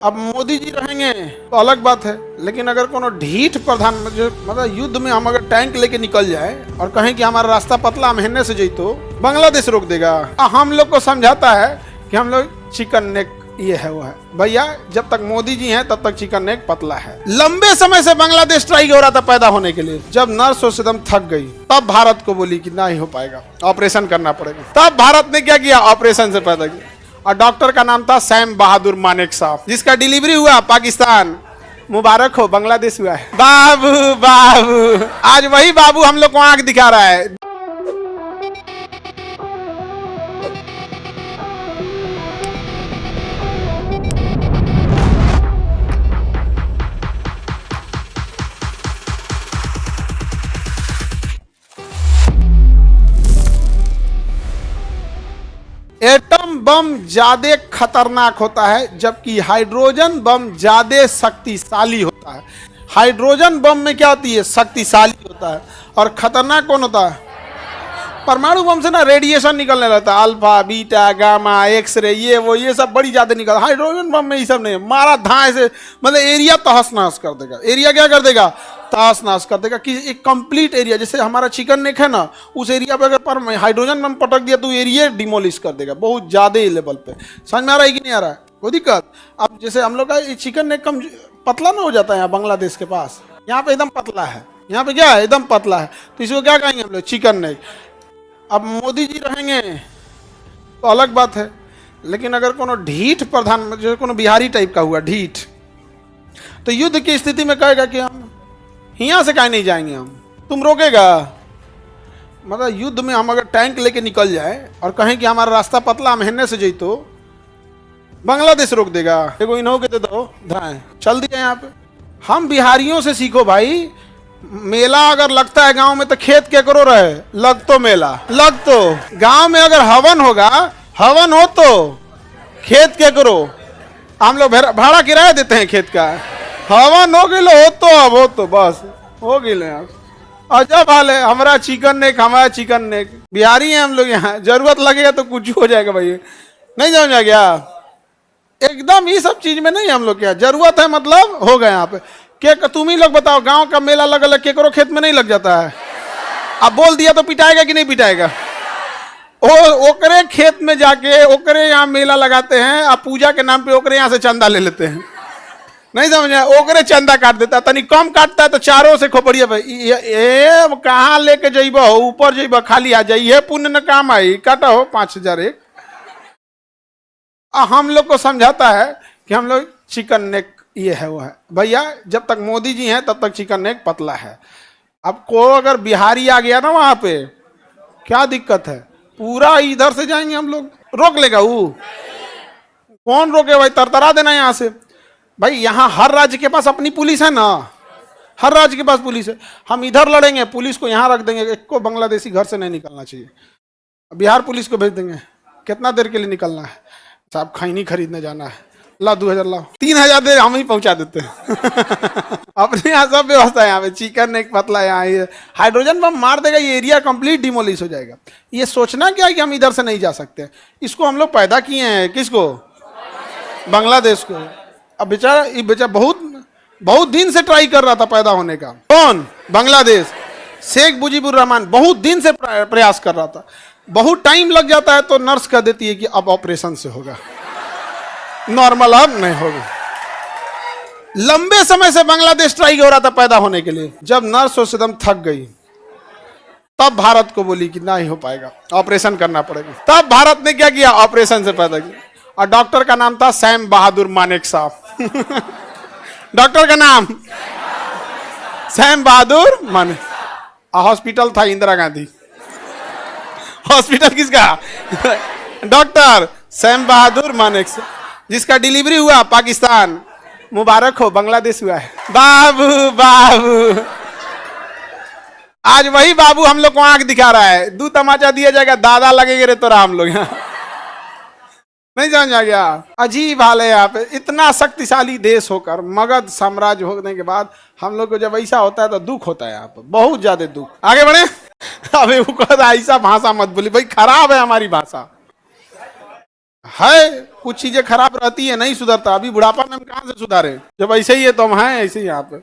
अब मोदी जी रहेंगे तो अलग बात है, लेकिन अगर कोनो ढीठ प्रधान जो मतलब युद्ध में हम अगर टैंक लेके निकल जाए और कहें कि हमारा रास्ता पतला हम हेलने से जइतो बांग्लादेश रोक देगा। हम लोग को समझाता है कि हम लोग चिकन नेक ये है वो है। भैया जब तक मोदी जी हैं तब तक चिकन नेक पतला है। लंबे समय से बांग्लादेश ट्राई हो रहा था पैदा होने के लिए। जब नर्स एकदम थक गई तब भारत को बोली कि नहीं हो पाएगा, ऑपरेशन करना पड़ेगा। तब भारत ने क्या किया, ऑपरेशन से पैदा किया। और डॉक्टर का नाम था सैम बहादुर मानेक साहब, जिसका डिलीवरी हुआ पाकिस्तान। मुबारक हो, बांग्लादेश हुआ है। बाबू बाबू, आज वही बाबू हम लोग को आंख दिखा रहा है। एटम बम ज्यादा खतरनाक होता है, जबकि हाइड्रोजन बम ज्यादा शक्तिशाली होता है। हाइड्रोजन बम में क्या होती है, शक्तिशाली होता है। और खतरनाक कौन होता है? परमाणु बम से ना रेडिएशन निकलने लगता है, अल्फा बीटा गामा एक्सरे ये सब बड़ी ज्यादा निकल। हाइड्रोजन बम में ये सब नहीं, मारा धाए से मतलब एरिया तहस नहस कर देगा। एरिया क्या कर देगा, तहस नहस कर देगा। कि एक कंप्लीट एरिया, जैसे हमारा चिकन नेक है ना, उस एरिया पे अगर हाइड्रोजन बम पटक दिया तो एरिया डिमोलिश कर देगा बहुत ज्यादा लेवल पे। समझ में आ रहा है कि नहीं आ रहा है? कोई दिक्कत? अब जैसे हम लोग का चिकन नेक कम पतला ना हो जाता है यहाँ बांग्लादेश के पास, यहाँ पे एकदम पतला है। यहाँ पे क्या है, एकदम पतला है। तो इसको क्या कहेंगे हम लोग, चिकन नेक। अब मोदी जी रहेंगे तो अलग बात है, लेकिन अगर कोनो ढीठ प्रधान जो कोनो बिहारी टाइप का हुआ ढीठ, तो युद्ध की स्थिति में कहेगा कि हम यहाँ से कहीं नहीं जाएंगे, हम तुम रोकेगा। मतलब युद्ध में हम अगर टैंक लेके निकल जाए और कहें कि हमारा रास्ता पतला हम हेलने से जइतो बांग्लादेश रोक देगा। देखो इन्हों के दो धाए चल दिया यहाँ पे। हम बिहारियों से सीखो भाई। मेला अगर लगता है गांव में तो खेत क्या करो रहे, लग तो मेला लग तो गांव में अगर हवन होगा, हवन हो तो खेत क्या करो। हम लोग भाड़ा किराया देते हैं खेत का, हवन हो गए हो तो अब हो तो बस हो गए। अजब हाल है हमारा चिकन नेक, हमारा चिकन नेक। बिहारी हैं हम लोग, यहाँ जरूरत लगेगा तो कुछ हो जाएगा भाई। नहीं समझ आ गया? एकदम ये सब चीज में नहीं हम लोग, क्या जरूरत है मतलब हो गए यहाँ पे। क्या तुम ही लोग बताओ, गांव का मेला लग अलग केकरो खेत में नहीं लग जाता है? अब बोल दिया तो पिटाएगा कि नहीं पिटाएगा? ओकरे खेत में जाके ओकरे यहाँ मेला लगाते हैं, अब पूजा के नाम पे ओकरे यहाँ से चंदा ले लेते हैं। नहीं समझे? ओकरे चंदा काट देता है, तनी कम काटता है तो चारों से खोपड़िया भाई कहाँ लेके जइब, ऊपर जइब खाली आ जाइए, पुण्य न काम आई, काटा हो 5,000 एक। हम लोग को समझाता है कि हम लोग चिकन नेक ये है वो है। भैया जब तक मोदी जी हैं तब तक चिकन नेक पतला है। अब को अगर बिहारी आ गया ना वहां पे, क्या दिक्कत है? पूरा इधर से जाएंगे हम लोग, रोक लेगा वो? कौन रोके भाई? तरतरा देना यहाँ से। भाई यहाँ हर राज्य के पास अपनी पुलिस है ना, हर राज्य के पास पुलिस है। हम इधर लड़ेंगे, पुलिस को यहाँ रख देंगे। एक को बांग्लादेशी घर से नहीं निकलना चाहिए। बिहार पुलिस को भेज देंगे, कितना देर के लिए निकलना है साहब, खैनी खरीदने जाना है, ला 2,000 लाओ, 3,000 दे, हम ही पहुंचा देते हैं। अपने यहाँ सब व्यवस्था है। यहाँ पे चिकन एक पतला, यहाँ ये हाइड्रोजन बम मार देगा, ये एरिया कंप्लीट डिमोलिश हो जाएगा। ये सोचना क्या है कि हम इधर से नहीं जा सकते। इसको हम लोग पैदा किए हैं, किसको? बांग्लादेश को। अब बेचारा ये बेचारा बहुत दिन से ट्राई कर रहा था पैदा होने का। कौन? बांग्लादेश। शेख मुजीबुर रहमान बहुत दिन से प्रयास कर रहा था। बहुत टाइम लग जाता है तो नर्स कह देती है कि अब ऑपरेशन से होगा, नॉर्मल अब नहीं होगा। लंबे समय से बांग्लादेश ट्राई हो रहा था पैदा होने के लिए। जब नर्स एकदम थक गई तब भारत को बोली कि नहीं हो पाएगा, ऑपरेशन करना पड़ेगा। तब भारत ने क्या किया, ऑपरेशन से पैदा किया। और डॉक्टर का नाम था सैम बहादुर मानेक साहब। डॉक्टर का नाम सैम बहादुर मानेक। हॉस्पिटल था इंदिरा गांधी। हॉस्पिटल किसका? डॉक्टर सैम बहादुर मानेक, जिसका डिलीवरी हुआ पाकिस्तान। मुबारक हो, बांग्लादेश हुआ है। बाबू बाबू, आज वही बाबू हम लोग को आंख दिखा रहा है। 2 तमाचा दिया जाएगा, दादा लगेंगे रे तोरा हम लोग यहाँ। नहीं समझ आ गया? अजीब हाल है यहाँ पे। इतना शक्तिशाली देश होकर, मगध साम्राज्य होने के बाद हम लोग को जब ऐसा होता है तो दुख होता है यहाँ पे, बहुत ज्यादा दुख। आगे बढ़े। अबे वो कहता ऐसा भाषा मत बोली भाई, खराब है हमारी भाषा। है कुछ चीजें खराब रहती है, नहीं सुधरता। अभी बुढ़ापा में हम कहाँ से सुधारे, जब ऐसे ही है तो हम हैं ऐसे ही यहाँ पे।